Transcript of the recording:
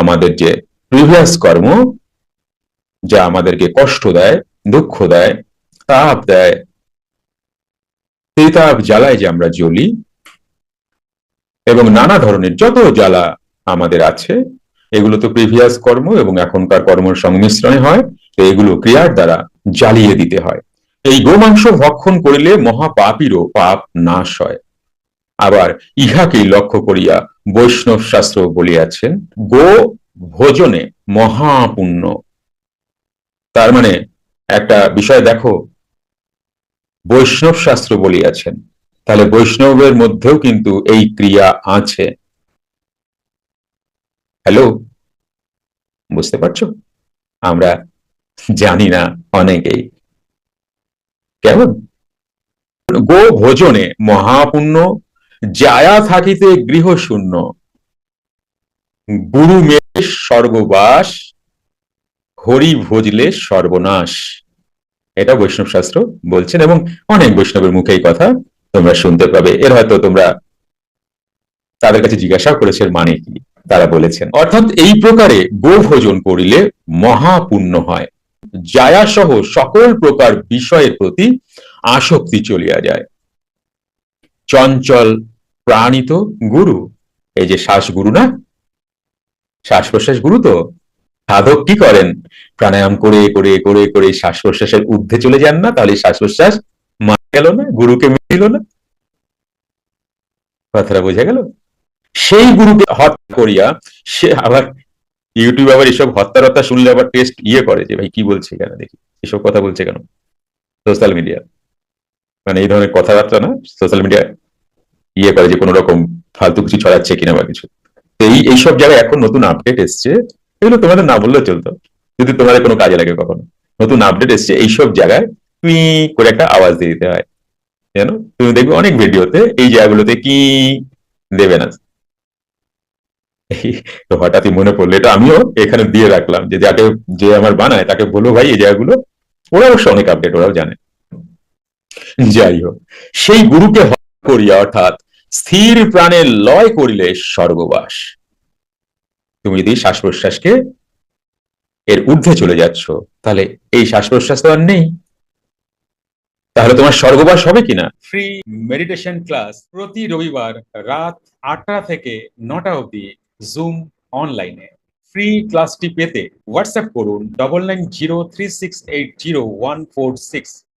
আমাদের যে প্রিভিয়াস কর্ম, যা আমাদেরকে কষ্ট দেয়, দুঃখ দেয়, তাপ দেয়, সেই তাপ জ্বালায় যে আমরা জ্বলি, এবং নানা ধরনের যত জ্বালা আমাদের আছে, এগুলো তো প্রিভিয়াস কর্ম এবং এখনকার কর্মের সংমিশ্রণে হয়। তো এগুলো ক্রিয়ার দ্বারা জ্বালিয়ে দিতে হয়। এই গোমাংস ভক্ষণ করিলে মহাপাপীরও পাপ নাশ হয়। আবার ইহাকেই লক্ষ্য করিয়া বৈষ্ণব শাস্ত্র বলিয়াছেন, গো ভোজনে মহাপুণ্য। তার মানে একটা বিষয় দেখো, বৈষ্ণব শাস্ত্র বলিয়াছেন, তাহলে বৈষ্ণবের মধ্যেও কিন্তু এই ক্রিয়া আছে। হ্যালো, বুঝতে পারছো? আমরা জানি না অনেকেই। কেমন? গো ভোজনে মহাপুণ্য, যায়া থাকিতে গৃহ শূন্য, গুরু মেয়ে স্বর্গবাস, হরি ভজলে সর্বনাশ। এটা বৈষ্ণব শাস্ত্র বলছেন, এবং অনেক বৈষ্ণবের মুখে এই কথা তোমরা শুনতে পাবে। এর হয়তো তোমরা তাদের কাছে জিজ্ঞাসা করেছে মানে কি, তারা বলেছেন। অর্থাৎ এই প্রকারে গো ভোজন করিলে মহাপুণ্য হয়, যায়া সহ সকল প্রকার বিষয়ের প্রতি আসক্তি চলিয়া যায়। চঞ্চল প্রাণিত গুরু, এই যে শ্বাস গুরু না, শ্বাস প্রশ্বাস গুরু, তো সাধক কি করেন? প্রাণায়াম করে করে করে করে শ্বাস প্রশ্বাসের ঊর্ধ্বে চলে যান না, তাহলে শ্বাস প্রশ্বাস মারা গেল না, গুরুকে মিলিল না। কথাটা বোঝা গেল? সেই গুরুকে হত্যা করিয়া সে আবার ইউটিউব আবার এসব হত্যা শুনলে আবার টেস্ট করে যে ভাই কি বলছে, কেন দেখি এসব কথা বলছে কেন। সোশ্যাল মিডিয়া মানে এই ধরনের কথাবার্তা না, সোশ্যাল মিডিয়া করে যে কোনো রকম ফালতু কিছু ছড়াচ্ছে কিনা বা কিছু। এইসব জায়গায় এখন নতুন আপডেট এসছে, এগুলো তোমাদের না বললেও চলতো যদি তোমাদের কোনো কাজে লাগে। কখনো নতুন আপডেট এসছে, এইসব জায়গায় তুই করে একটা আওয়াজ দিয়ে দিতে হয়, জানো? তুমি দেখবে অনেক ভিডিওতে এই জায়গাগুলোতে কি দেবে না। তো হঠাৎই মনে পড়লো, এটা আমিও এখানে দিয়ে রাখলাম, যে যাকে যে আমার বানায় তাকে বলো ভাই এই জায়গাগুলো। ওরা অবশ্য অনেক আপডেট, ওরাও জানে। যাই হোক, সেই গুরুকে হত্যা করিয়া অর্থাৎ স্থির প্রাণে লয় করিলে স্বর্গবাস। তুমি যদি শ্বাস প্রশ্বাসকে এর ঊর্ধ্বে চলে যাচ্ছ, তাহলে এই শ্বাস প্রশ্বাস তো আর নেই, তাহলে তোমার স্বর্গবাস হবে কিনা। ফ্রি মেডিটেশন ক্লাস প্রতি রবিবার রাত 8টা থেকে 9টা অবধি জুম অনলাইনে। ফ্রি ক্লাসটি পেতে হোয়াটসঅ্যাপ করুন 9903680146।